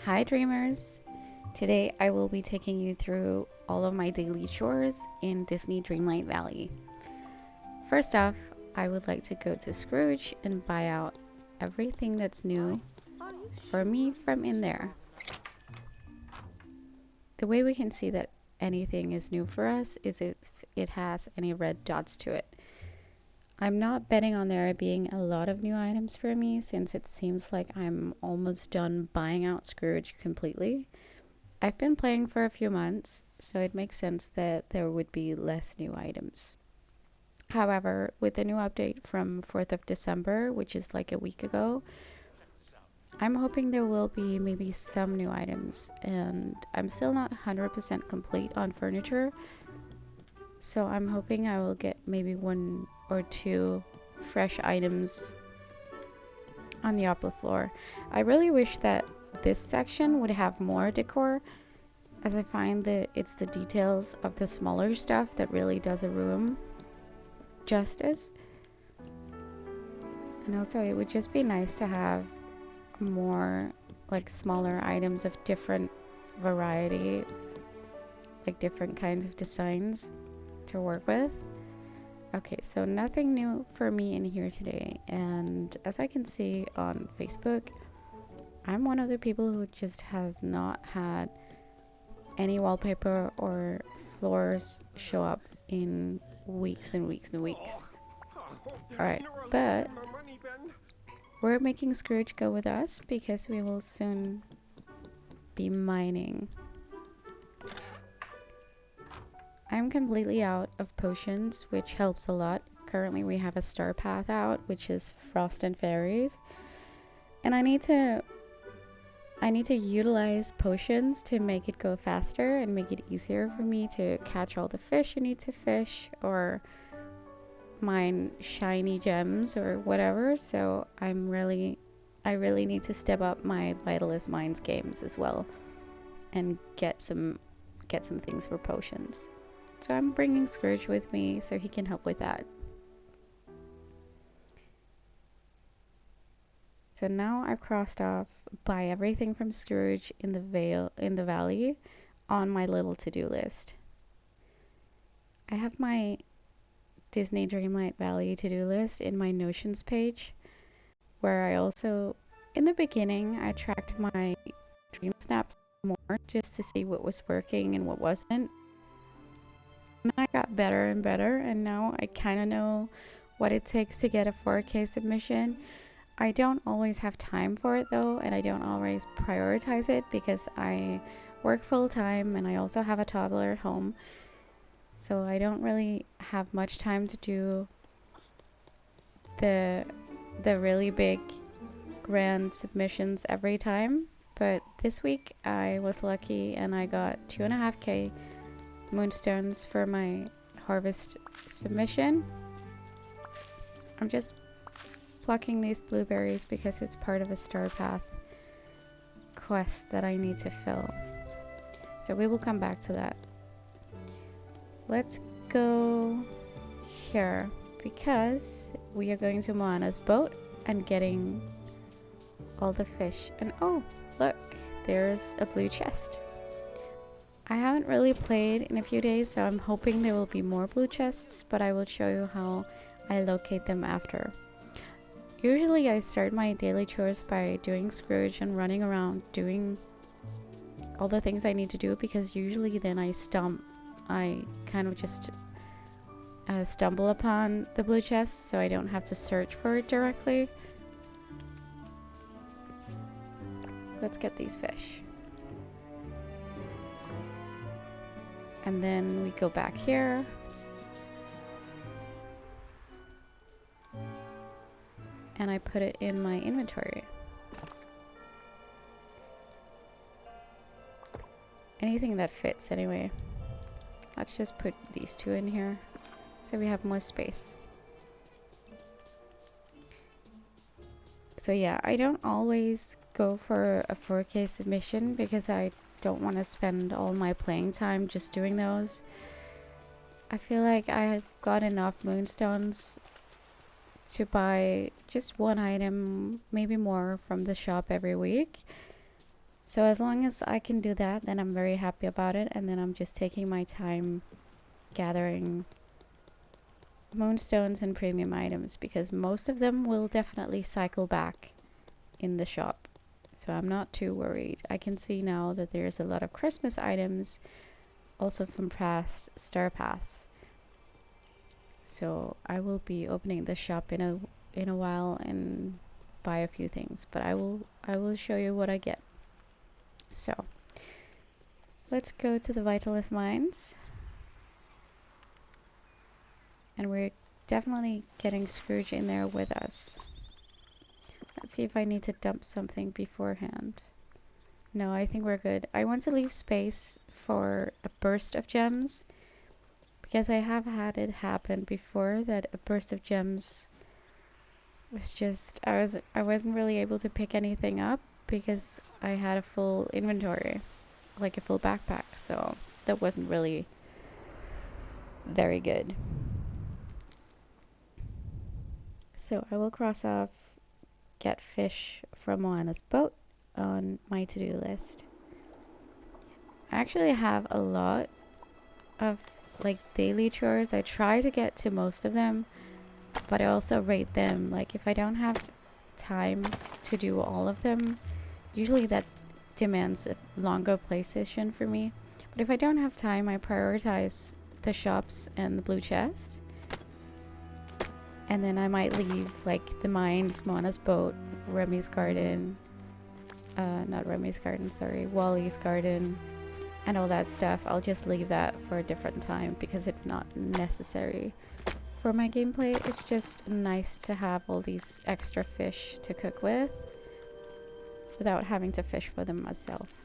Hi dreamers! Today I will be taking you through all of my daily chores in Disney Dreamlight Valley. First off, I would like to go to Scrooge and buy out everything that's new for me from in there. The way we can see that anything is new for us is if it has any red dots to it. I'm not betting on there being a lot of new items for me since it seems like I'm almost done buying out Scrooge completely. I've been playing for a few months, so it makes sense that there would be less new items. However, with the new update from 4th of December, which is like a week ago, I'm hoping there will be maybe some new items, and I'm still not 100% complete on furniture, so I'm hoping I will get maybe one or two fresh items on the upper floor. I really wish that this section would have more decor, as I find that it's the details of the smaller stuff that really does a room justice. And also it would just be nice to have more like smaller items of different variety, like different kinds of designs to work with. Okay, so nothing new for me in here today, and as I can see on Facebook, I'm one of the people who just has not had any wallpaper or floors show up in weeks and weeks and weeks. Alright, but we're making Scrooge go with us because we will soon be mining. I'm completely out of potions, which helps a lot. Currently we have a Starpath out, which is Frost and Fairies. And I need to utilize potions to make it go faster and make it easier for me to catch all the fish I need to fish or mine shiny gems or whatever. So I really need to step up my Vitalist Mines games as well and get some things for potions. So I'm bringing Scourge with me so he can help with that. So now I've crossed off buy everything from Scrooge in the valley on my little to-do list. I have my Disney Dreamlight Valley to-do list in my Notions page, where I also, in the beginning, I tracked my dream snaps more just to see what was working and what wasn't. And I got better and better, and now I kind of know what it takes to get a 4K submission. I don't always have time for it though, and I don't always prioritize it because I work full time and I also have a toddler at home. So I don't really have much time to do the really big grand submissions every time. But this week I was lucky and I got 2.5K moonstones for my harvest submission. I'm just plucking these blueberries because it's part of a Starpath quest that I need to fill. So we will come back to that. Let's go here because we are going to Moana's boat and getting all the fish. And oh, look, there's a blue chest. I haven't really played in a few days, so I'm hoping there will be more blue chests, but I will show you how I locate them after. Usually I start my daily chores by doing Scrooge and running around doing all the things I need to do, because usually then I kind of just stumble upon the blue chest, so I don't have to search for it directly. Let's get these fish. And then we go back here. And I put it in my inventory. Anything that fits anyway. Let's just put these two in here so we have more space. So yeah, I don't always go for a 4K submission because I don't want to spend all my playing time just doing those. I feel like I've got enough moonstones to buy just one item, maybe more, from the shop every week. So as long as I can do that, then I'm very happy about it. And then I'm just taking my time gathering moonstones and premium items because most of them will definitely cycle back in the shop. So I'm not too worried. I can see now that there's a lot of Christmas items also from past Starpath. So I will be opening the shop in a while and buy a few things, but I will show you what I get. So let's go to the Vitalist Mines. And we're definitely getting Scrooge in there with us. Let's see if I need to dump something beforehand. No, I think we're good. I want to leave space for a burst of gems because I have had it happen before that a burst of gems was just I wasn't really able to pick anything up because I had a full inventory, like a full backpack, so that wasn't really very good. So I will cross off get fish from Moana's boat on my to-do list. I actually have a lot of like daily chores. I try to get to most of them, but I also rate them. Like if I don't have time to do all of them, usually that demands a longer play session for me. But if I don't have time, I prioritize the shops and the blue chest. And then I might leave like the mines, Moana's boat, Remy's garden, not Remy's garden, sorry, Wally's garden, and all that stuff. I'll just leave that for a different time because it's not necessary for my gameplay. It's just nice to have all these extra fish to cook with without having to fish for them myself.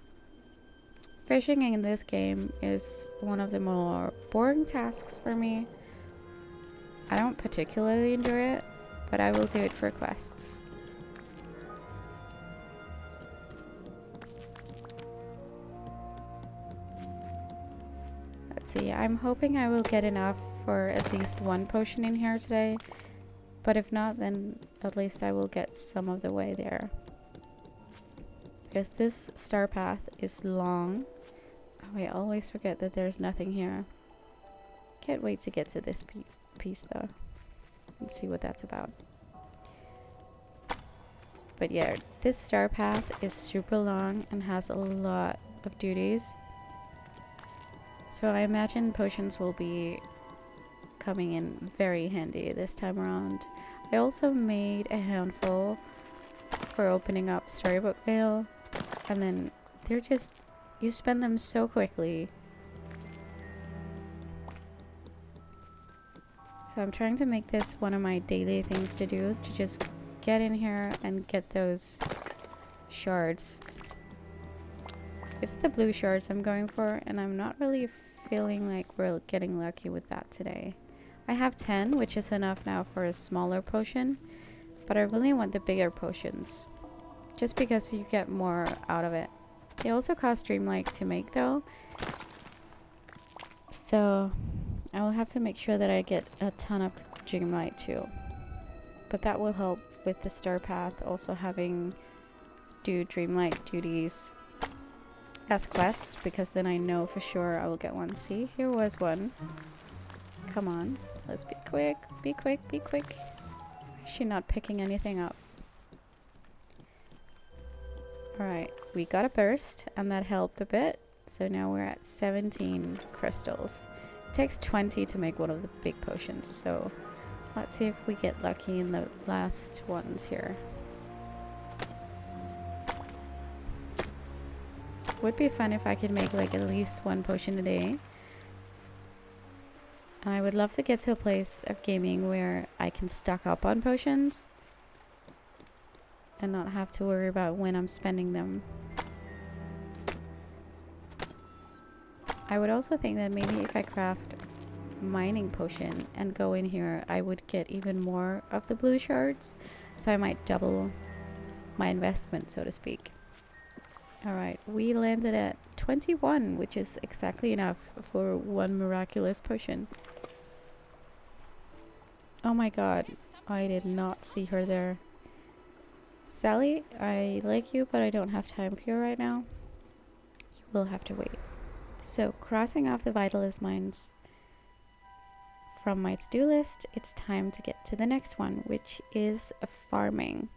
Fishing in this game is one of the more boring tasks for me. I don't particularly enjoy it, but I will do it for quests. Let's see, I'm hoping I will get enough for at least one potion in here today, but if not, then at least I will get some of the way there. Because this Starpath is long. Oh, I always forget that there's nothing here. Can't wait to get to this piece though. Let's see what that's about. But yeah, this Starpath is super long and has a lot of duties. So I imagine potions will be coming in very handy this time around. I also made a handful for opening up Storybook Vale, and then they're just, you spend them so quickly. So I'm trying to make this one of my daily things to do, to just get in here and get those shards. It's the blue shards I'm going for, and I'm not really feeling like we're getting lucky with that today. I have 10, which is enough now for a smaller potion, but I really want the bigger potions, just because you get more out of it. They also cost Dreamlight to make though, so I will have to make sure that I get a ton of Dreamlight too. But that will help with the Starpath also having do Dreamlight duties as quests, because then I know for sure I will get one. See, here was one. Come on, let's be quick, be quick, be quick. She's not picking anything up. Alright, we got a burst and that helped a bit. So now we're at 17 crystals. It takes 20 to make one of the big potions, so let's see if we get lucky in the last ones here. Would be fun if I could make like at least one potion a day. And I would love to get to a place of gaming where I can stock up on potions and not have to worry about when I'm spending them. I would also think that maybe if I craft mining potion and go in here, I would get even more of the blue shards. So I might double my investment, so to speak. Alright, we landed at 21, which is exactly enough for one miraculous potion. Oh my god, I did not see her there. Sally, I like you, but I don't have time for you right now. You will have to wait. So, crossing off the Vitalist mines from my to-do list, it's time to get to the next one, which is farming.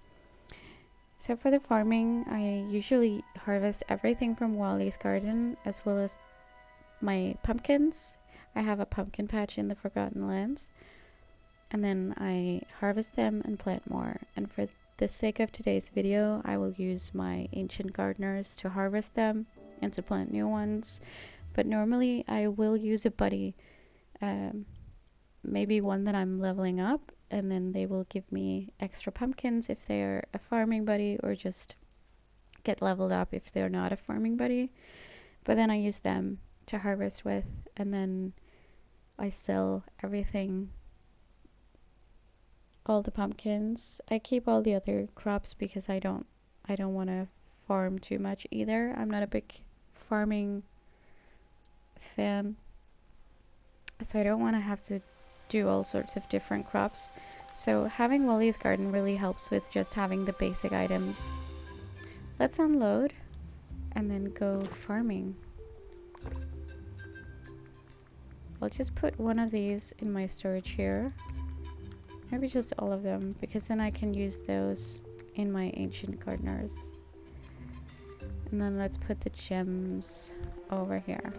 So for the farming, I usually harvest everything from Wally's garden, as well as my pumpkins. I have a pumpkin patch in the Forgotten Lands. And then I harvest them and plant more. And for the sake of today's video, I will use my ancient gardeners to harvest them and to plant new ones. But normally I will use a buddy, maybe one that I'm leveling up, and then they will give me extra pumpkins if they're a farming buddy, or just get leveled up if they're not a farming buddy. But then I use them to harvest with, and then I sell everything, all the pumpkins. I keep all the other crops because I don't want to farm too much either. I'm not a big farming fan, so I don't want to have to do all sorts of different crops. So having Wally's garden really helps with just having the basic items. Let's unload and then go farming. I'll just put one of these in my storage here. Maybe just all of them, because then I can use those in my ancient gardeners. And then let's put the gems over here.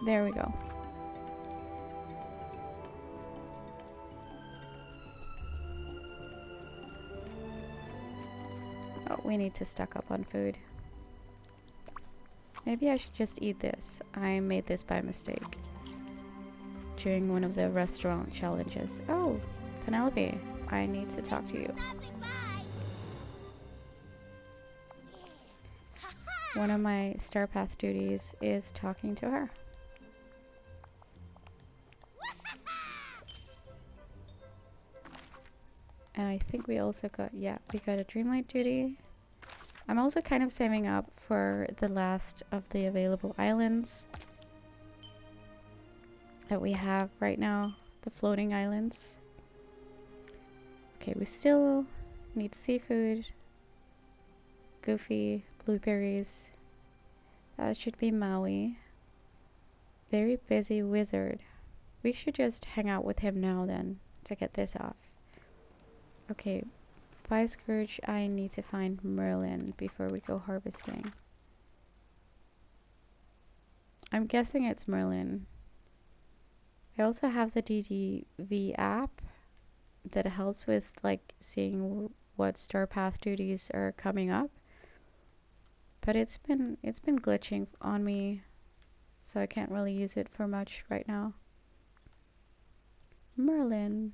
There we go. Oh, we need to stock up on food. Maybe I should just eat this. I made this by mistake during one of the restaurant challenges. Oh, Penelope, I need to talk to you. One of my Starpath duties is talking to her. And I think we also got, yeah, we got a Dreamlight duty. I'm also kind of saving up for the last of the available islands that we have right now, the floating islands. Okay, we still need seafood, Goofy, blueberries. That should be Maui. Very busy wizard. We should just hang out with him now then to get this off. Okay, by Scourge, I need to find Merlin before we go harvesting. I'm guessing it's Merlin. I also have the DDV app that helps with like seeing what Starpath duties are coming up. But it's been glitching on me, so I can't really use it for much right now. Merlin,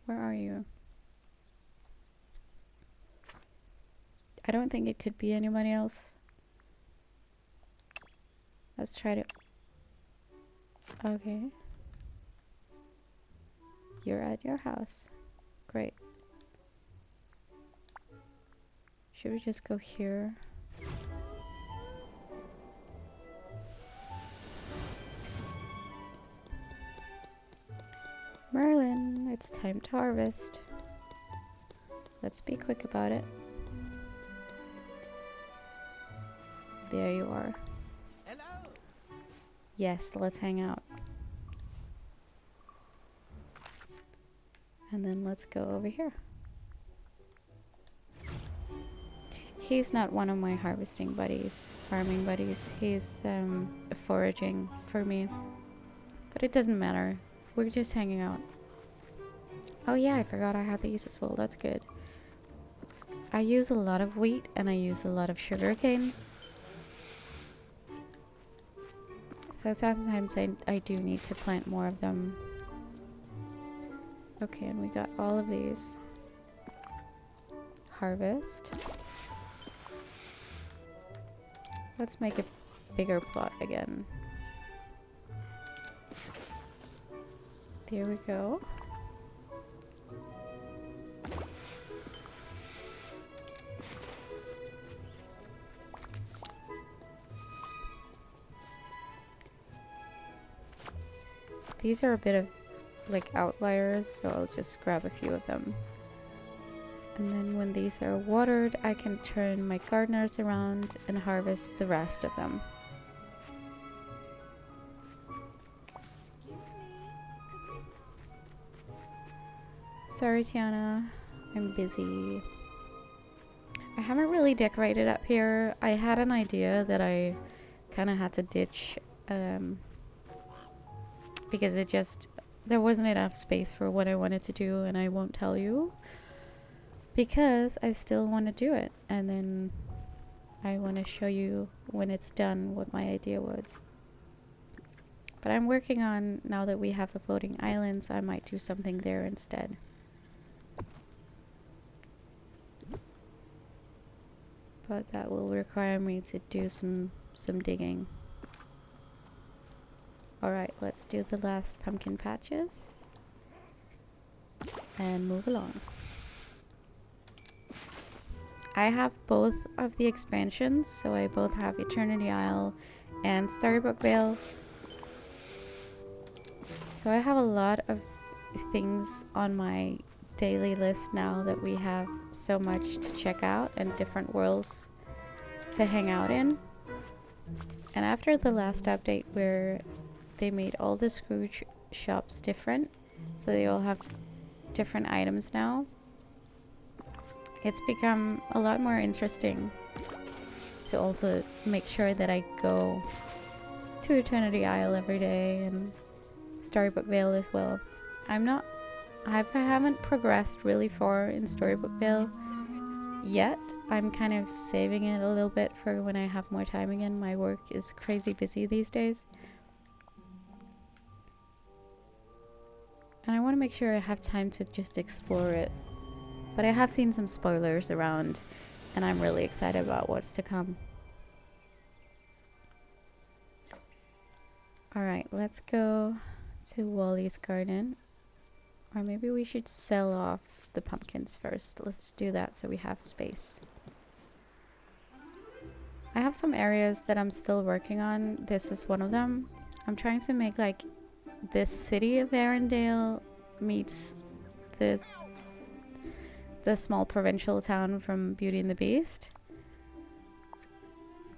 where are you? I don't think it could be anybody else. Let's try to... Okay. You're at your house. Great. Should we just go here? Merlin, it's time to harvest. Let's be quick about it. There you are. Hello. Yes, let's hang out. And then let's go over here. He's not one of my harvesting buddies, farming buddies. He's foraging for me. But it doesn't matter. We're just hanging out. Oh yeah, I forgot I have these as well. That's good. I use a lot of wheat and I use a lot of sugar canes. So sometimes I do need to plant more of them. Okay, and we got all of these. Harvest. Let's make a bigger plot again. There we go. These are a bit of like outliers, so I'll just grab a few of them. And then when these are watered, I can turn my gardeners around and harvest the rest of them. Sorry, Tiana, I'm busy. I haven't really decorated up here. I had an idea that I kind of had to ditch because there wasn't enough space for what I wanted to do, and I won't tell you because I still want to do it, and then I want to show you when it's done what my idea was. But I'm working on, now that we have the floating islands, I might do something there instead. But that will require me to do some digging. Alright, let's do the last pumpkin patches and move along. I have both of the expansions, so I both have Eternity Isle and Storybook Vale. So I have a lot of things on my daily list now that we have so much to check out and different worlds to hang out in. And after the last update where they made all the Scrooge shops different, so they all have different items now, it's become a lot more interesting to also make sure that I go to Eternity Isle every day and Storybook Vale as well. I haven't progressed really far in Storybook Vale yet. I'm kind of saving it a little bit for when I have more time again. My work is crazy busy these days. And I want to make sure I have time to just explore it. But I have seen some spoilers around, and I'm really excited about what's to come. Alright, let's go to Wally's garden. Or maybe we should sell off the pumpkins first. Let's do that so we have space. I have some areas that I'm still working on. This is one of them. I'm trying to make like this city of Arendelle meets the small provincial town from Beauty and the Beast.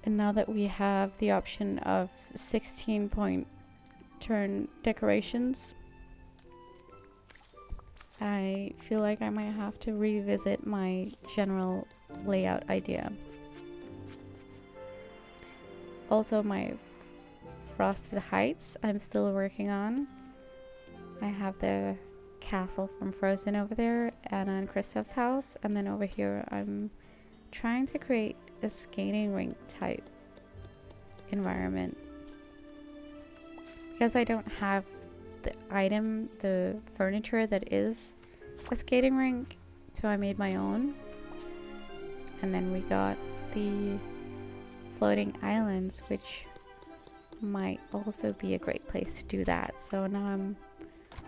And now that we have the option of 16-point turn decorations, I feel like I might have to revisit my general layout idea. Also, my Frosted Heights I'm still working on. I have the castle from Frozen over there, Anna and Kristoff's house, and then over here I'm trying to create a skating rink type environment. Because I don't have the furniture that is a skating rink, so I made my own. And then we got the floating islands, which might also be a great place to do that. So now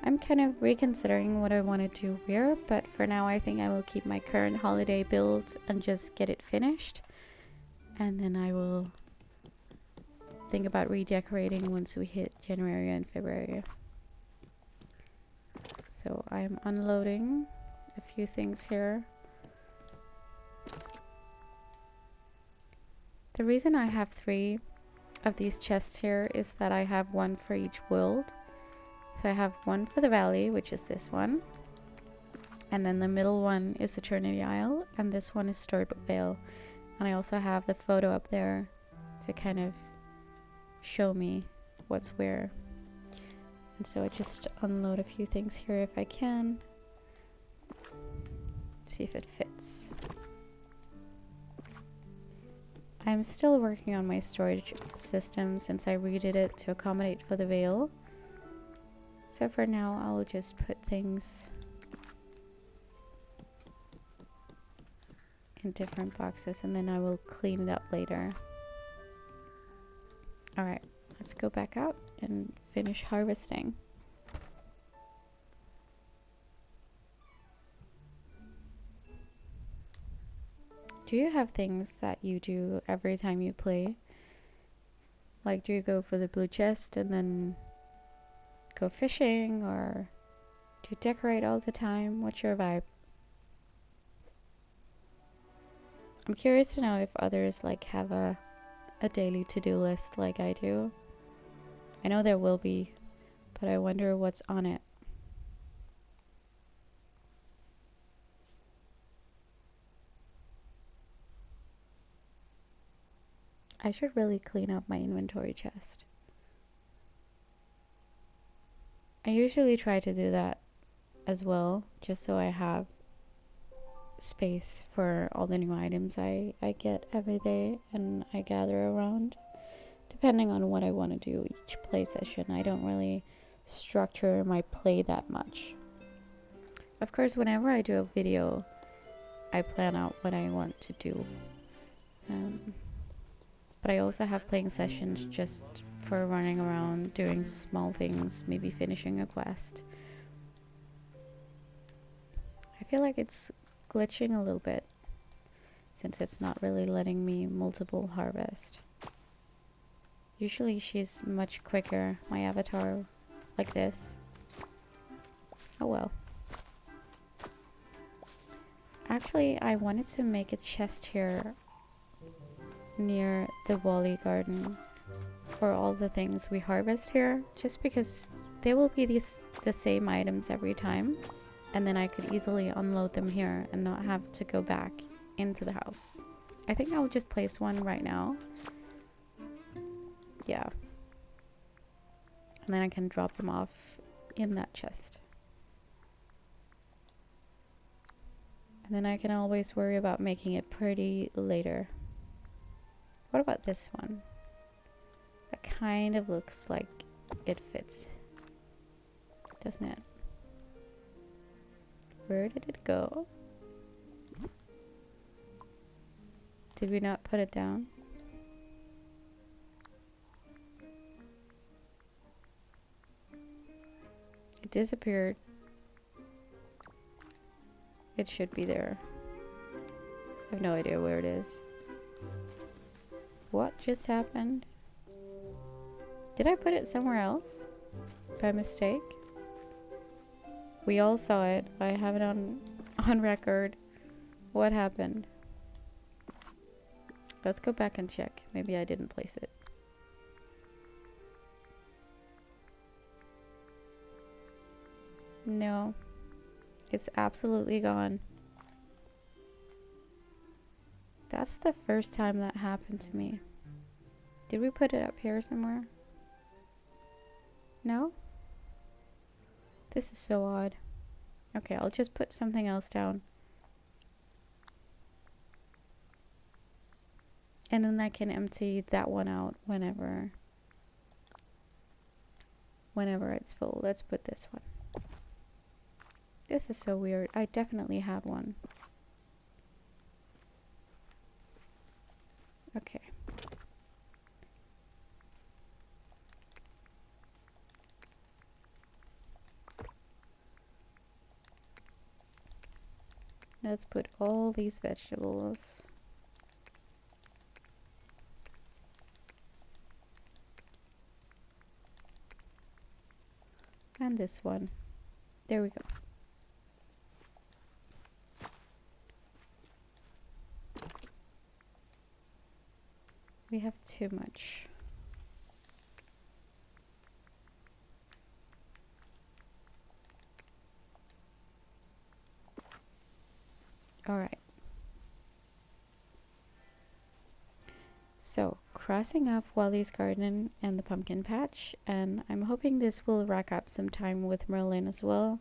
I'm kind of reconsidering what I want to do here, but for now I think I will keep my current holiday build and just get it finished, and then I will think about redecorating once we hit January and February. So I'm unloading a few things here. The reason I have 3 of these chests here is that I have one for each world. So I have one for the valley, which is this one. And then the middle one is Eternity Isle, and this one is Storybook Vale. And I also have the photo up there to kind of show me what's where. And so I just unload a few things here if I can. See if it fits. I'm still working on my storage system since I redid it to accommodate for the Vale. So for now I'll just put things in different boxes and then I will clean it up later. Alright, let's go back out and finish harvesting. Do you have things that you do every time you play? Like, do you go for the blue chest and then go fishing, or Do you decorate all the time? What's your vibe? I'm curious to know if others like have a daily to-do list like I do. I know there will be, but I wonder what's on it. I should really clean up my inventory chest. I usually try to do that as well, just so I have space for all the new items I get every day and I gather around. Depending on what I want to do each play session, I don't really structure my play that much. Of course, whenever I do a video, I plan out what I want to do. But I also have playing sessions just for running around, doing small things, maybe finishing a quest. I feel like it's glitching a little bit, since it's not really letting me multiple harvest. Usually she's much quicker, my avatar, like this. Oh well. Actually, I wanted to make a chest here near the Wally garden for all the things we harvest here, just because they will be the same items every time, and then I could easily unload them here and not have to go back into the house. I think I'll just place one right now. Yeah. And then I can drop them off in that chest. And then I can always worry about making it pretty later. What about this one? That kind of looks like it fits, doesn't it? Where did it go? Did we not put it down? It disappeared. It should be there. I have no idea where it is. What just happened? Did I put it somewhere else? By mistake? We all saw it. I have it on record. What happened? Let's go back and check. Maybe I didn't place it. No. It's absolutely gone. That's the first time that happened to me. Did we put it up here somewhere? No? This is so odd. Okay, I'll just put something else down. And then I can empty that one out whenever it's full. Let's put this one. This is so weird. I definitely have one. Okay. Let's put all these vegetables. And this one. There we go. We have too much. Alright. So, crossing off Wally's garden and the pumpkin patch, and I'm hoping this will rack up some time with Merlin as well.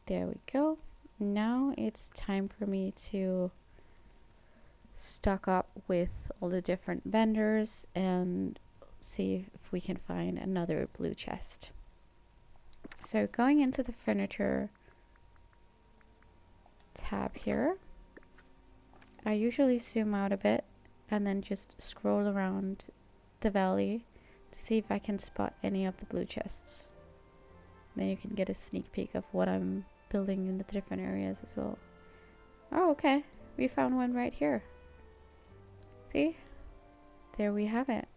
There we go. Now it's time for me to stock up with all the different vendors and see if we can find another blue chest. So going into the furniture tab here, I usually zoom out a bit and then just scroll around the valley to see if I can spot any of the blue chests. Then you can get a sneak peek of what I'm building in the different areas as well. Oh, okay. We found one right here. See? There we have it.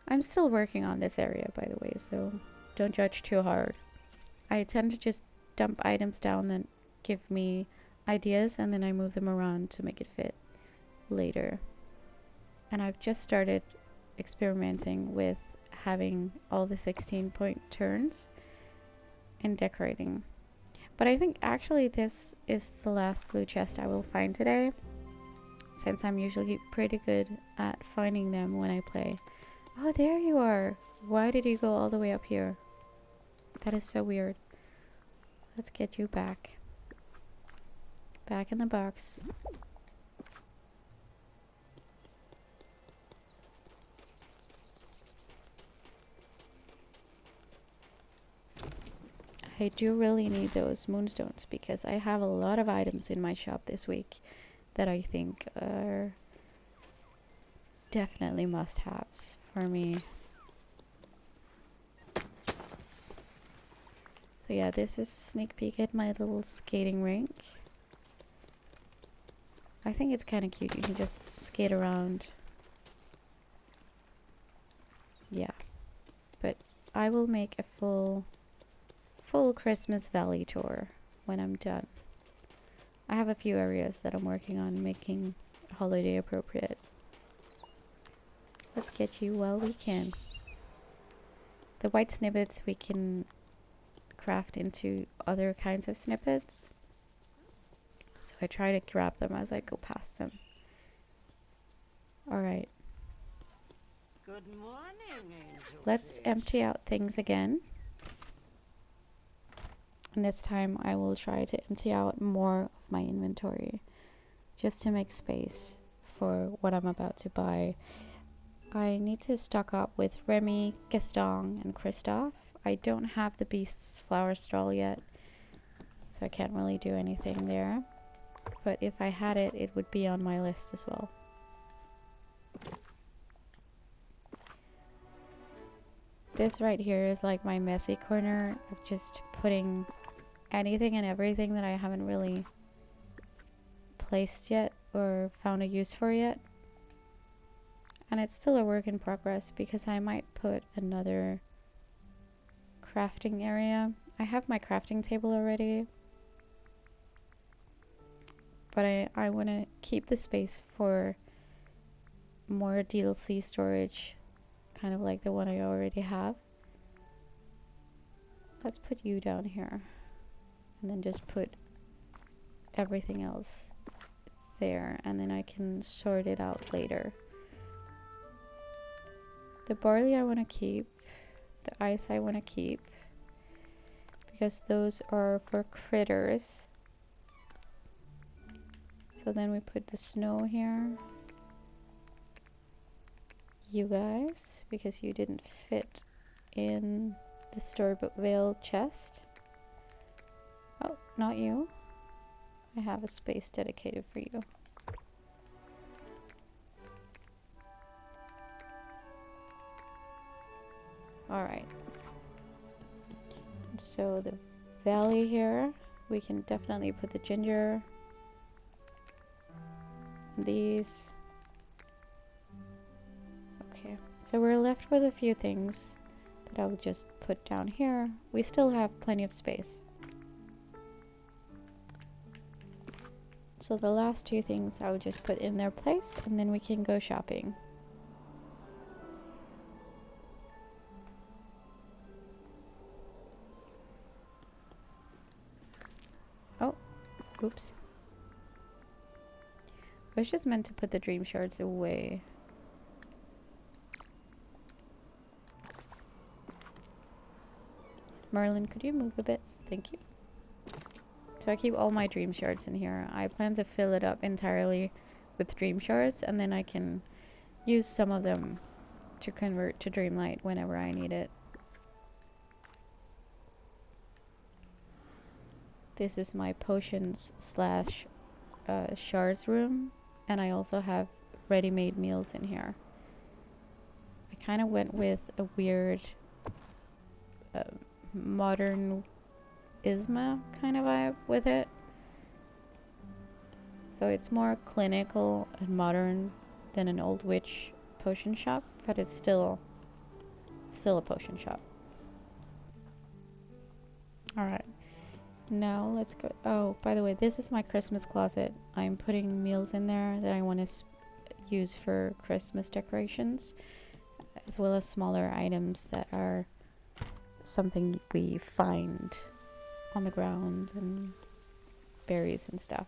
I'm still working on this area, by the way, so don't judge too hard. I tend to just dump items down that give me ideas, and then I move them around to make it fit later. And I've just started experimenting with having all the 16-point turns and decorating. But I think actually this is the last blue chest I will find today, since I'm usually pretty good at finding them when I play. Oh, there you are! Why did you go all the way up here? That is so weird. Let's get you back. Back in the box. I do really need those moonstones because I have a lot of items in my shop this week that I think are definitely must-haves for me. So yeah, this is a sneak peek at my little skating rink. I think it's kind of cute. You can just skate around. Yeah, but I will make a full Christmas Valley tour when I'm done. I have a few areas that I'm working on making holiday appropriate. Let's get you while we can. The white snippets we can craft into other kinds of snippets. So I try to grab them as I go past them. Alright. Good morning, Angel. Let's empty out things again. And this time I will try to empty out more of my inventory, just to make space for what I'm about to buy. I need to stock up with Remy, Gaston, and Kristoff. I don't have the Beast's flower stall yet, so I can't really do anything there. But if I had it, it would be on my list as well. This right here is like my messy corner of just putting anything and everything that I haven't really placed yet or found a use for yet. And it's still a work in progress because I might put another crafting area. I have my crafting table already, but I want to keep the space for more DLC storage, kind of like the one I already have. Let's put you down here. And then just put everything else there, and then I can sort it out later. The barley I want to keep, the ice I want to keep, because those are for critters. So then we put the snow here. You guys, because you didn't fit in the Storybook Vale chest. Oh, not you. I have a space dedicated for you. Alright. So the valley here, we can definitely put the ginger. These. Okay, so we're left with a few things that I'll just put down here. We still have plenty of space. So the last two things I'll just put in their place, and then we can go shopping. Oh, oops. I was just meant to put the dream shards away. Merlin, could you move a bit? Thank you. So I keep all my dream shards in here. I plan to fill it up entirely with dream shards, and then I can use some of them to convert to Dreamlight whenever I need it. This is my potions slash shards room, and I also have ready-made meals in here. I kind of went with a weird modern Isma kind of vibe with it. So it's more clinical and modern than an old witch potion shop, but it's still a potion shop. Alright, now let's go. Oh, by the way, this is my Christmas closet. I'm putting meals in there that I want to use for Christmas decorations, as well as smaller items that are something we find on the ground and berries and stuff.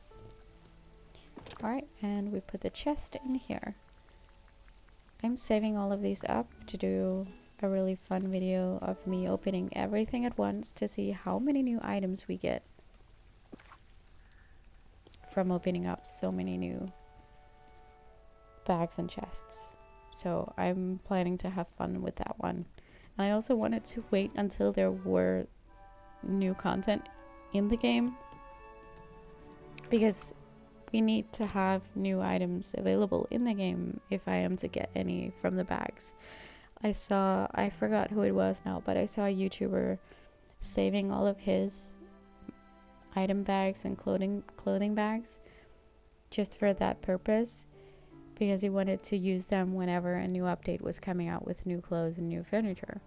Alright, and we put the chest in here. I'm saving all of these up to do a really fun video of me opening everything at once to see how many new items we get from opening up so many new bags and chests. So I'm planning to have fun with that one. And I also wanted to wait until there were new content in the game, because we need to have new items available in the game if I am to get any from the bags. I forgot who it was now, but I saw a YouTuber saving all of his item bags and clothing bags just for that purpose, because he wanted to use them whenever a new update was coming out with new clothes and new furniture.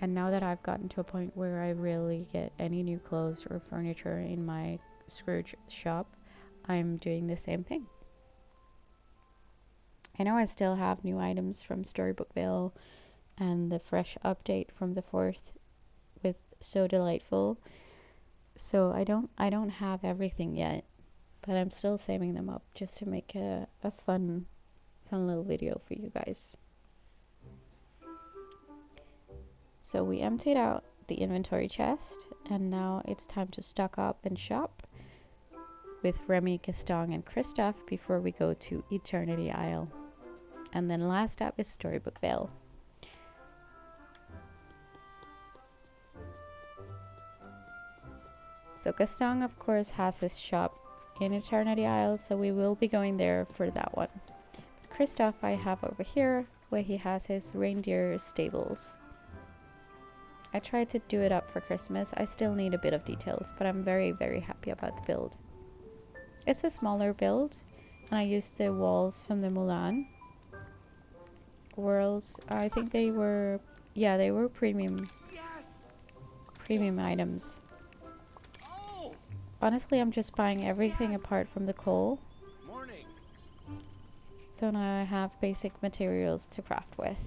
And now that I've gotten to a point where I rarely get any new clothes or furniture in my Scrooge shop, I'm doing the same thing. I know I still have new items from Storybook Vale and the fresh update from the 4th with So Delightful. So I don't have everything yet, but I'm still saving them up just to make a fun little video for you guys. So we emptied out the inventory chest, and now it's time to stock up and shop with Remy, Gaston, and Kristoff before we go to Eternity Isle. And then last up is Storybook Vale. So Gaston, of course, has his shop in Eternity Isle, so we will be going there for that one. But Kristoff I have over here, where he has his reindeer stables. I tried to do it up for Christmas. I still need a bit of details, but I'm very, very happy about the build. It's a smaller build, and I used the walls from the Mulan worlds. I think they were, yeah, they were premium items. Honestly, I'm just buying everything apart from the coal. So now I have basic materials to craft with.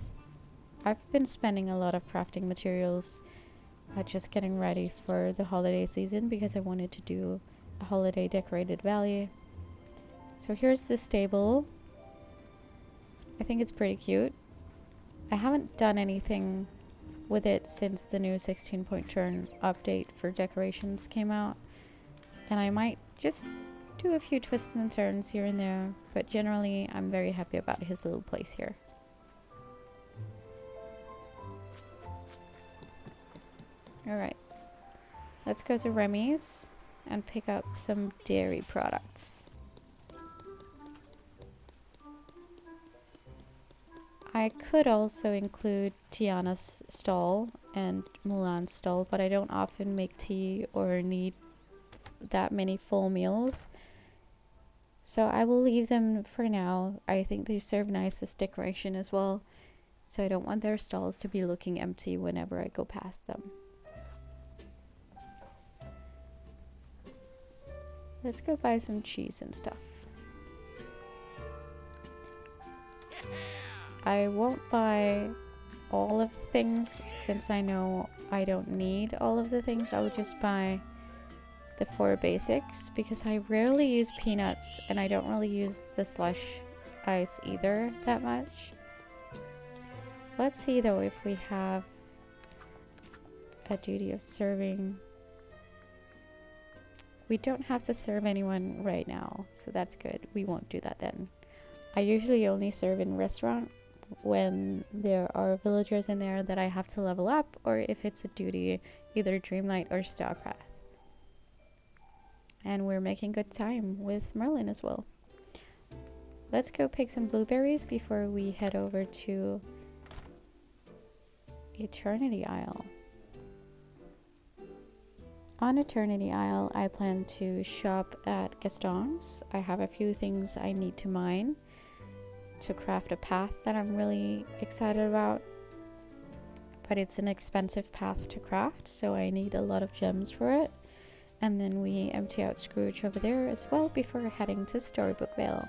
I've been spending a lot of crafting materials just getting ready for the holiday season, because I wanted to do a holiday decorated valley. So here's the stable. I think it's pretty cute. I haven't done anything with it since the new 16-point turn update for decorations came out, and I might just do a few twists and turns here and there, but generally I'm very happy about his little place here. Alright, let's go to Remy's and pick up some dairy products. I could also include Tiana's stall and Mulan's stall, but I don't often make tea or need that many full meals, so I will leave them for now. I think they serve nice as decoration as well, so I don't want their stalls to be looking empty whenever I go past them. Let's go buy some cheese and stuff. I won't buy all of the things since I know I don't need all of the things. I will just buy the 4 basics, because I rarely use peanuts and I don't really use the slush ice either that much. Let's see though if we have a duty of serving. We don't have to serve anyone right now, so that's good. We won't do that then. I usually only serve in restaurant when there are villagers in there that I have to level up, or if it's a duty, either Dreamlight or Starpath. And we're making good time with Merlin as well. Let's go pick some blueberries before we head over to Eternity Isle. On Eternity Isle, I plan to shop at Gaston's. I have a few things I need to mine to craft a path that I'm really excited about. but it's an expensive path to craft, so I need a lot of gems for it. And then we empty out Scrooge over there as well before heading to Storybook Vale.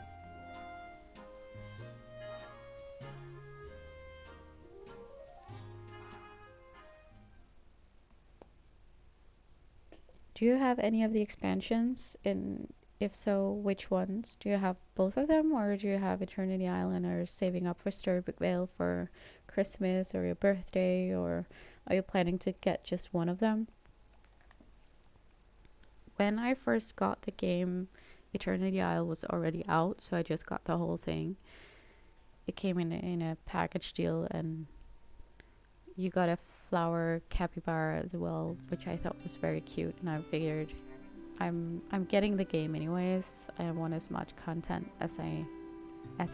Do you have any of the expansions? And if so, which ones? Do you have both of them, or do you have Eternity Island, or saving up for Storybook Vale for Christmas or your birthday, or are you planning to get just one of them? When I first got the game, Eternity Isle was already out, so I just got the whole thing. It came in a package deal, and you got a flower capybara as well, which I thought was very cute, and I figured I'm getting the game anyways. I want as much content as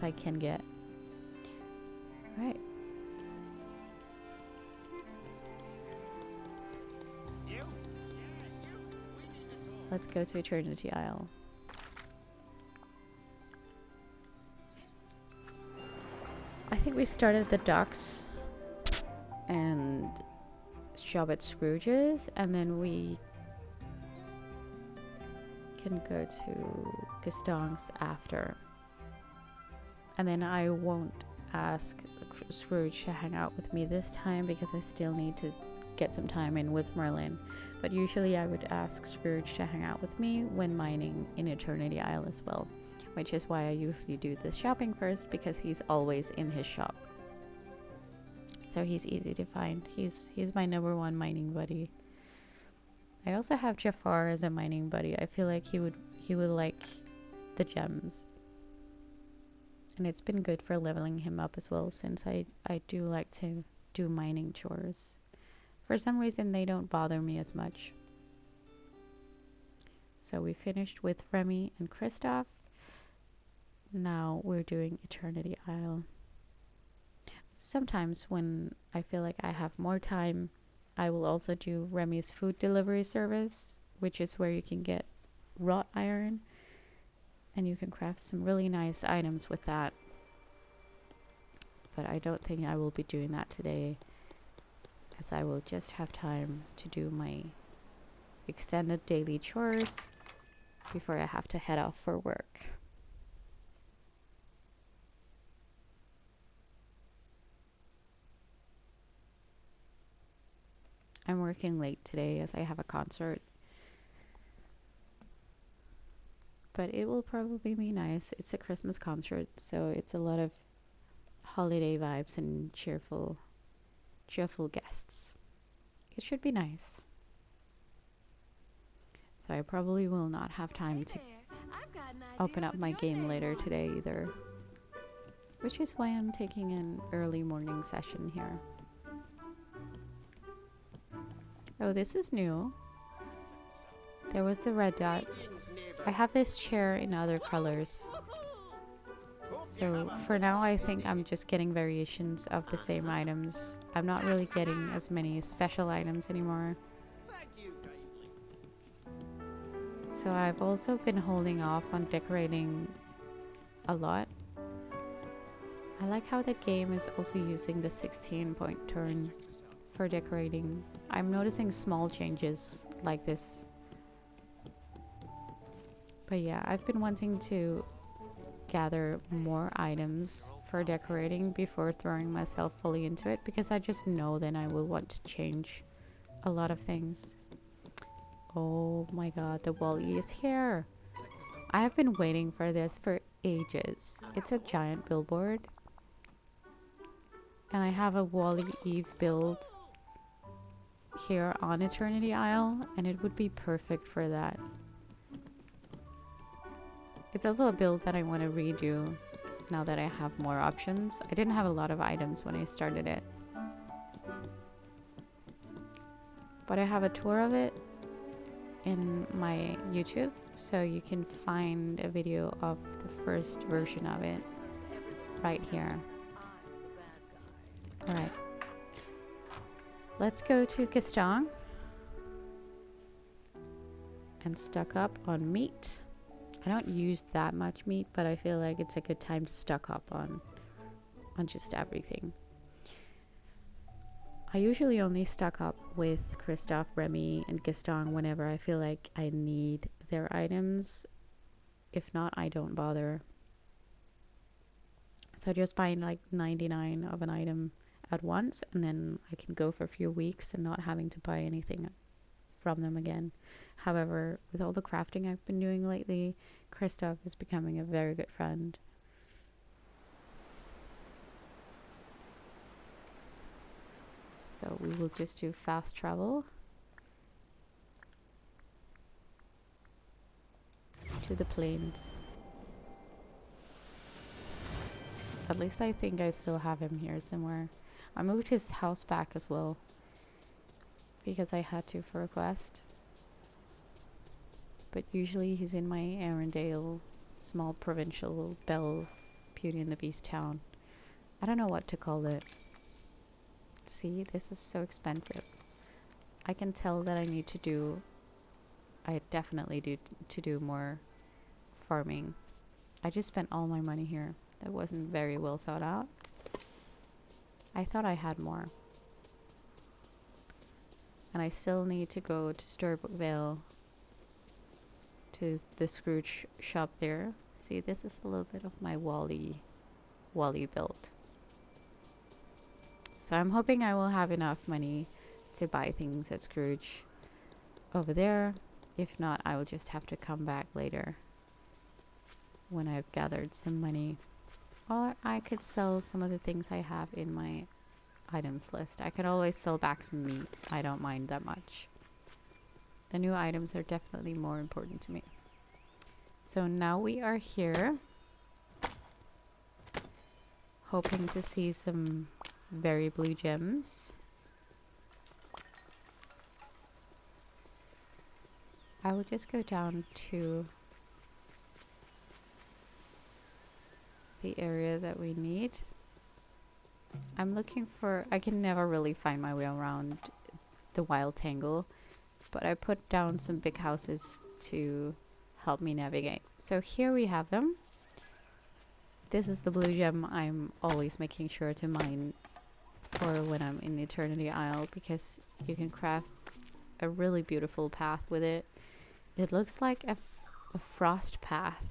I can get. Right. Let's go to Eternity Isle. I think we started the docks and shop at Scrooge's, and then we can go to Gaston's after. And then I won't ask Scrooge to hang out with me this time because I still need to get some time in with Merlin. But usually I would ask Scrooge to hang out with me when mining in Eternity Isle as well, which is why I usually do this shopping first, because he's always in his shop. So he's easy to find. He's my #1 mining buddy. I also have Jafar as a mining buddy. I feel like he would like the gems. And it's been good for leveling him up as well, since I do like to do mining chores. For some reason they don't bother me as much. So we finished with Remy and Kristoff. Now we're doing Eternity Isle. Sometimes when I feel like I have more time, I will also do Remy's food delivery service, which is where you can get wrought iron and you can craft some really nice items with that. But I don't think I will be doing that today, as I will just have time to do my extended daily chores before I have to head off for work. I'm working late today as I have a concert, but it will probably be nice. It's a Christmas concert, so it's a lot of holiday vibes and cheerful guests. It should be nice. So I probably will not have time to open up my game later today either, which is why I'm taking an early morning session here. Oh, this is new. There was the red dot. I have this chair in other colors. So for now I think I'm just getting variations of the same items. I'm not really getting as many special items anymore. So I've also been holding off on decorating a lot. I like how the game is also using the 16-point turn for decorating. I'm noticing small changes like this. But yeah, I've been wanting to gather more items for decorating before throwing myself fully into it, because I just know then I will want to change a lot of things. Oh my god, the Wall-E is here! I have been waiting for this for ages. It's a giant billboard. And I have a Wall-E Eve build here on Eternity Isle, and it would be perfect for that. It's also a build that I want to redo now that I have more options. I didn't have a lot of items when I started it, but I have a tour of it in my YouTube, so you can find a video of the first version of it right here. Alright. Let's go to Gaston and stock up on meat. I don't use that much meat, but I feel like it's a good time to stock up on just everything. I usually only stock up with Kristoff, Remy, and Gaston whenever I feel like I need their items. If not, I don't bother. So I just buy like 99 of an item at once, and then I can go for a few weeks and not having to buy anything from them again. However, with all the crafting I've been doing lately, Kristoff is becoming a very good friend. So we will just do fast travel to the plains. At least I think I still have him here somewhere. I moved his house back as well because I had to for a quest. But usually he's in my Arendelle small provincial Belle Beauty and the Beast town. I don't know what to call it. See, this is so expensive. I can tell that I definitely to do more farming. I just spent all my money here. That wasn't very well thought out. I thought I had more. And I still need to go to Storybook Vale, to the Scrooge shop there. See, this is a little bit of my Wally build. So I'm hoping I will have enough money to buy things at Scrooge over there. If not, I will just have to come back later when I've gathered some money. Or I could sell some of the things I have in my items list. I could always sell back some meat. I don't mind that much. The new items are definitely more important to me. So now we are here, hoping to see some very blue gems. I will just go down to the area that we need. I'm looking for, I can never really find my way around the wild tangle, but I put down some big houses to help me navigate. So here we have them. This is the blue gem I'm always making sure to mine for when I'm in the Eternity Isle, because you can craft a really beautiful path with it. It looks like a frost path.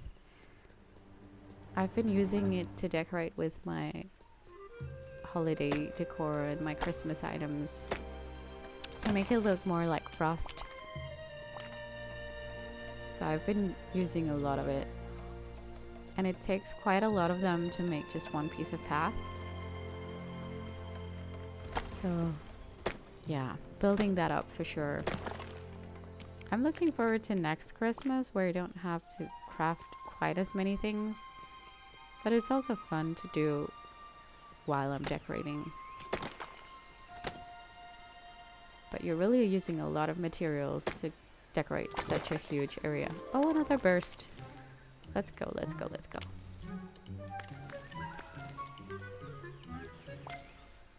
I've been using it to decorate with my holiday decor and my Christmas items to make it look more like frost. So I've been using a lot of it. And it takes quite a lot of them to make just one piece of path. So yeah, building that up for sure. I'm looking forward to next Christmas where you don't have to craft quite as many things. But it's also fun to do while I'm decorating. But you're really using a lot of materials to decorate such a huge area. Oh, another burst. Let's go, let's go, let's go.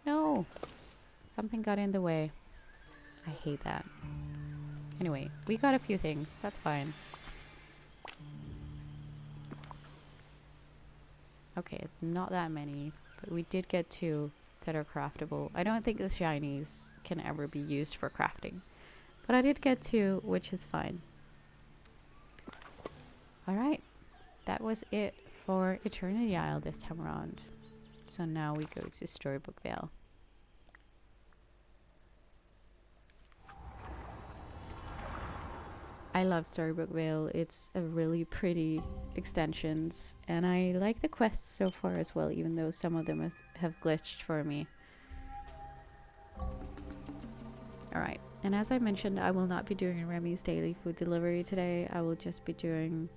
No! Something got in the way. I hate that. Anyway, we got a few things. That's fine. Okay, not that many, but we did get 2 that are craftable. I don't think the shinies can ever be used for crafting, but I did get 2, which is fine. Alright, that was it for Eternity Isle this time around. So now we go to Storybook Vale. I love Storybook Vale. It's a really pretty extensions, and I like the quests so far as well, even though some of them have glitched for me. Alright, and as I mentioned, I will not be doing Remy's daily food delivery today. I will just be doing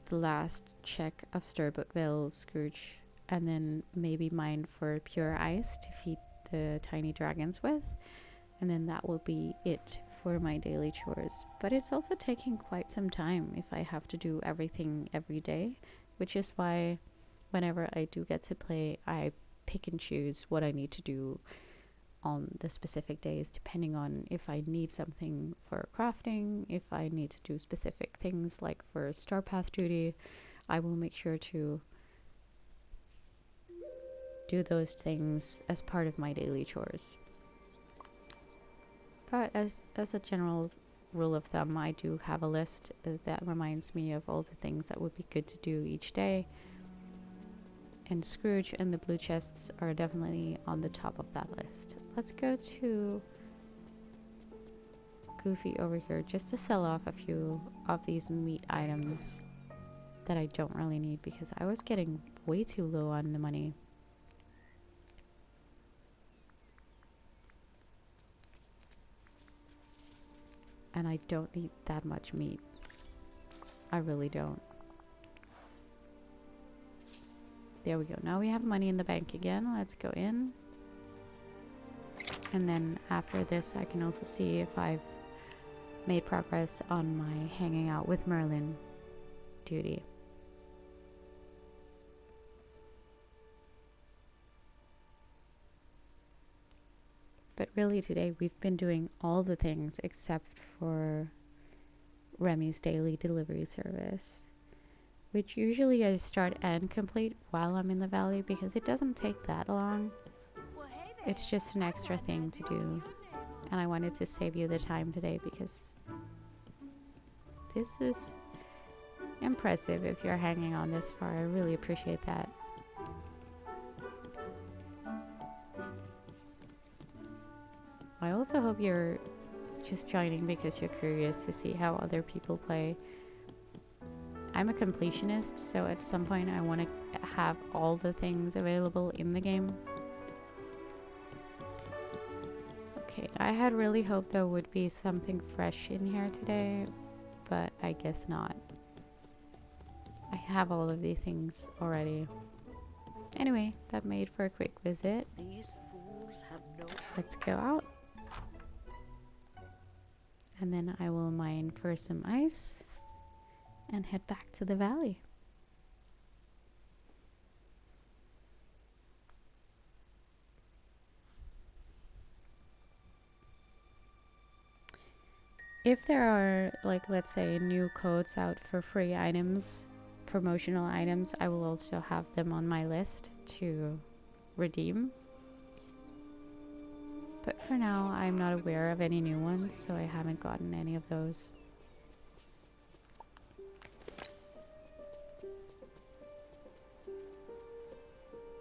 the last check of Storybook Vale Scrooge, and then maybe mine for pure ice to feed the tiny dragons with, and then that will be it for my daily chores. But it's also taking quite some time if I have to do everything every day, which is why whenever I do get to play, I pick and choose what I need to do on the specific days, depending on if I need something for crafting, if I need to do specific things like for Starpath duty. I will make sure to do those things as part of my daily chores. But as a general rule of thumb, I do have a list that reminds me of all the things that would be good to do each day. And Scrooge and the blue chests are definitely on the top of that list. Let's go to Goofy over here just to sell off a few of these meat items that I don't really need because I was getting way too low on the money. And I don't need that much meat. I really don't. There we go. Now we have money in the bank again. Let's go in. And then after this, I can also see if I've made progress on my hanging out with Merlin duty. But really today we've been doing all the things except for Remy's daily delivery service, which usually I start and complete while I'm in the valley because it doesn't take that long. It's just an extra thing to do, and I wanted to save you the time today because this is impressive if you're hanging on this far. I really appreciate that. I also hope you're just joining because you're curious to see how other people play. I'm a completionist, so at some point I want to have all the things available in the game. Okay, I had really hoped there would be something fresh in here today, but I guess not. I have all of these things already. Anyway, that made for a quick visit. These fools have no. Let's go out. And then I will mine for some ice and head back to the valley. If there are, like, let's say, new codes out for free items, promotional items, I will also have them on my list to redeem. But for now, I'm not aware of any new ones, so I haven't gotten any of those.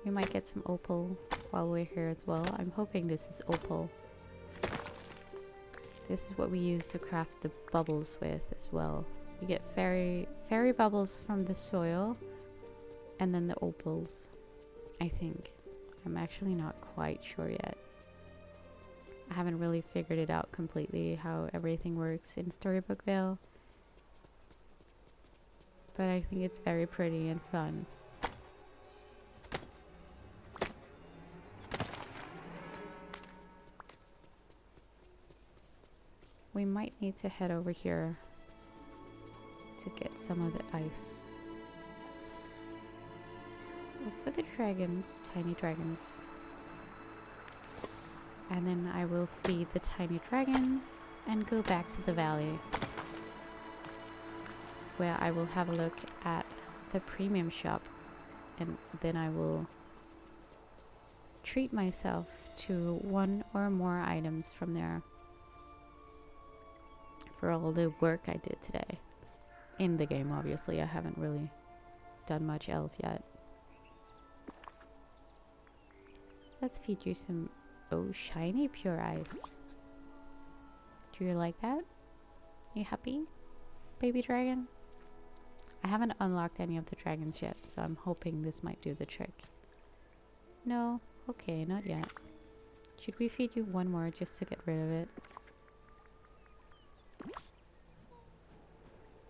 We might get some opal while we're here as well. I'm hoping this is opal. This is what we use to craft the bubbles with as well. You get fairy bubbles from the soil, and then the opals, I think. I'm actually not quite sure yet. I haven't really figured it out completely how everything works in Storybook Vale. But I think it's very pretty and fun. We might need to head over here to get some of the ice. Look for the dragons, tiny dragons. And then I will feed the tiny dragon and go back to the valley, where I will have a look at the premium shop, and then I will treat myself to one or more items from there for all the work I did today. In the game, obviously. I haven't really done much else yet. Let's feed you some, oh, shiny pure ice. Do you like that? You happy, baby dragon? I haven't unlocked any of the dragons yet, so I'm hoping this might do the trick. No? Okay, not yet. Should we feed you one more just to get rid of it?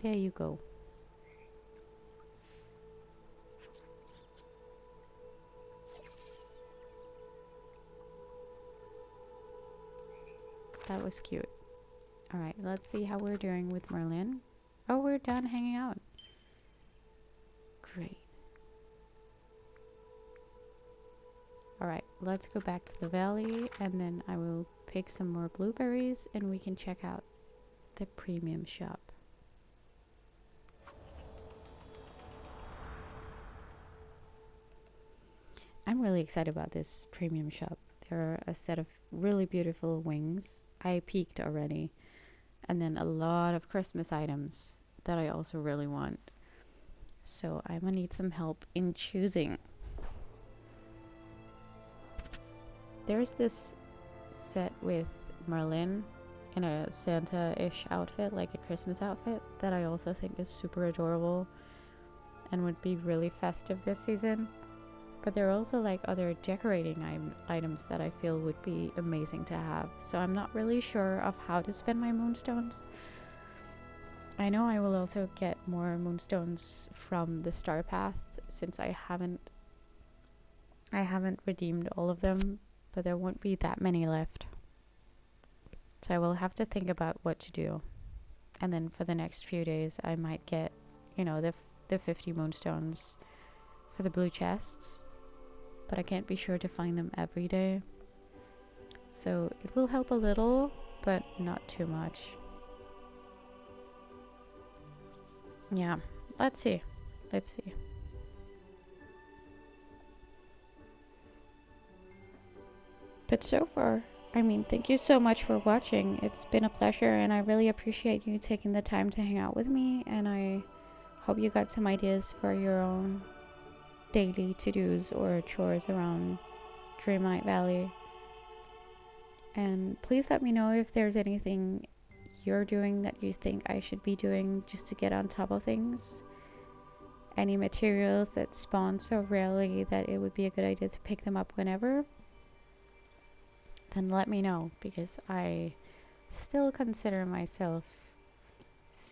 There you go. That was cute. Alright, let's see how we're doing with Merlin. Oh, we're done hanging out. Great. Alright, let's go back to the valley, and then I will pick some more blueberries and we can check out the premium shop. I'm really excited about this premium shop. There are a set of really beautiful wings. I peeked already. And then a lot of Christmas items that I also really want. So I'm gonna need some help in choosing. There's this set with Merlin in a Santa-ish outfit, like a Christmas outfit, that I also think is super adorable and would be really festive this season. But there are also like other decorating items that I feel would be amazing to have. So I'm not really sure of how to spend my moonstones. I know I will also get more moonstones from the Starpath since I haven't redeemed all of them, but there won't be that many left. So I will have to think about what to do. And then for the next few days I might get, you know, the 50 moonstones for the blue chests, but I can't be sure to find them every day. So it will help a little, but not too much. Yeah, let's see. Let's see. But so far, I mean, thank you so much for watching. It's been a pleasure, and I really appreciate you taking the time to hang out with me, and I hope you got some ideas for your own daily to-dos or chores around Dreamlight Valley. And please let me know if there's anything you're doing that you think I should be doing just to get on top of things. Any materials that spawn so rarely that it would be a good idea to pick them up whenever, then let me know, because I still consider myself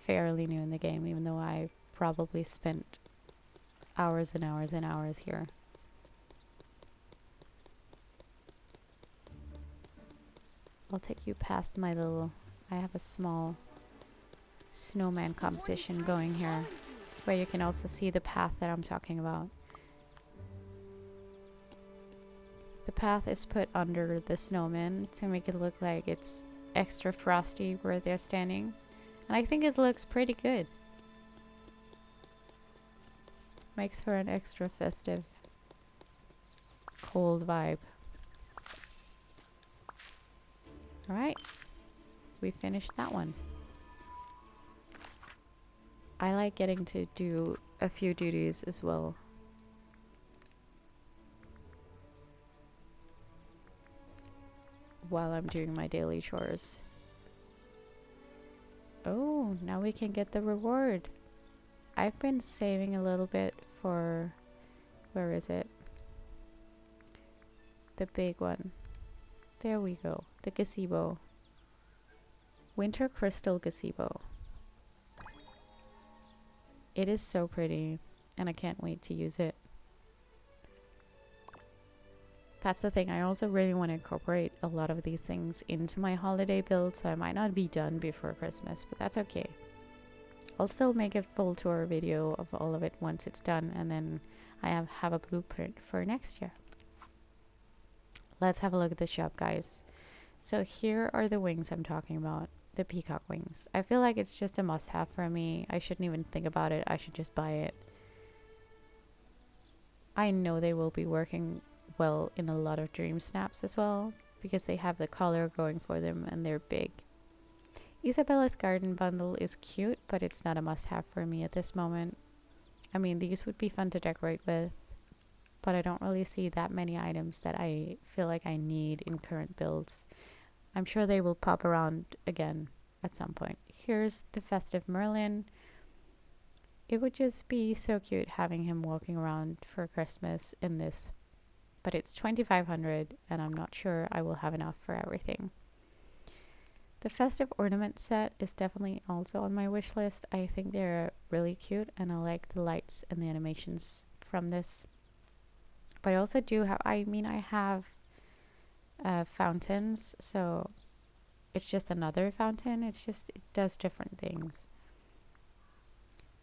fairly new in the game, even though I probably spent hours and hours and hours here. I'll take you past my little... I have a small snowman competition going here, where you can also see the path that I'm talking about. The path is put under the snowman to make it look like it's extra frosty where they're standing. And I think it looks pretty good. Makes for an extra festive, cold vibe. Alright, we finished that one. I like getting to do a few duties as well. While I'm doing my daily chores. Oh, now we can get the reward. I've been saving a little bit for... where is it? The big one. There we go. The gazebo. Winter crystal gazebo. It is so pretty, and I can't wait to use it. That's the thing, I also really want to incorporate a lot of these things into my holiday build, so I might not be done before Christmas, but that's okay. I'll still make a full tour video of all of it once it's done, and then I have a blueprint for next year. Let's have a look at the shop, guys. So here are the wings I'm talking about, the peacock wings. I feel like it's just a must-have for me. I shouldn't even think about it, I should just buy it. I know they will be working well in a lot of dream snaps as well, because they have the color going for them and they're big. Isabella's garden bundle is cute, but it's not a must-have for me at this moment. I mean, these would be fun to decorate with, but I don't really see that many items that I feel like I need in current builds. I'm sure they will pop around again at some point. Here's the festive Merlin. It would just be so cute having him walking around for Christmas in this. But it's 2,500 and I'm not sure I will have enough for everything. The festive ornament set is definitely also on my wish list. I think they're really cute and I like the lights and the animations from this. But I also do have, I have fountains, so it's just another fountain. It's just, it does different things.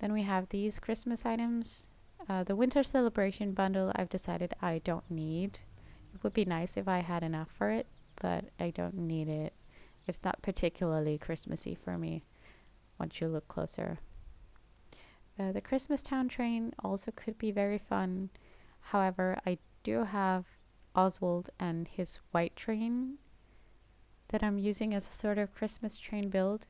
Then we have these Christmas items. The winter celebration bundle I've decided I don't need. It would be nice if I had enough for it, but I don't need it. It's not particularly Christmassy for me once you look closer. The Christmas town train also could be very fun. However, I do have Oswald and his white train that I'm using as a sort of Christmas train build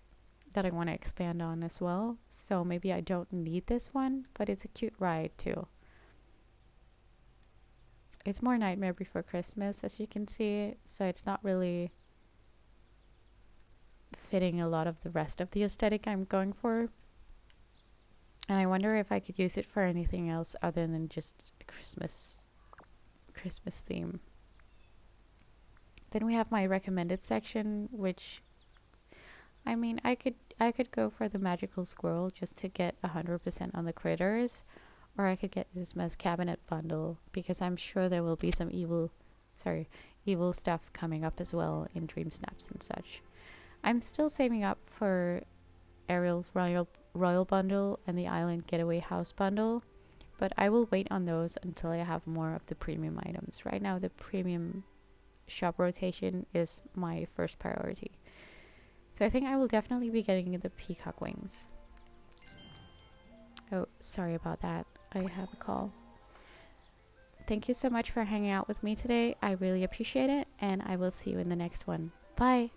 that I want to expand on as well. So maybe I don't need this one, but it's a cute ride too. It's more Nightmare Before Christmas, as you can see, so it's not really fitting a lot of the rest of the aesthetic I'm going for. And I wonder if I could use it for anything else other than just a Christmas theme. Then we have my recommended section, which I mean, I could go for the magical squirrel just to get 100% on the critters, or I could get this mess cabinet bundle because I'm sure there will be some evil stuff coming up as well in Dream Snaps and such. I'm still saving up for Ariel's Royal Bundle and the Island Getaway House Bundle, but I will wait on those until I have more of the premium items. Right now, the premium shop rotation is my first priority. So I think I will definitely be getting the peacock wings. Oh, sorry about that. I have a call. Thank you so much for hanging out with me today. I really appreciate it, and I will see you in the next one. Bye!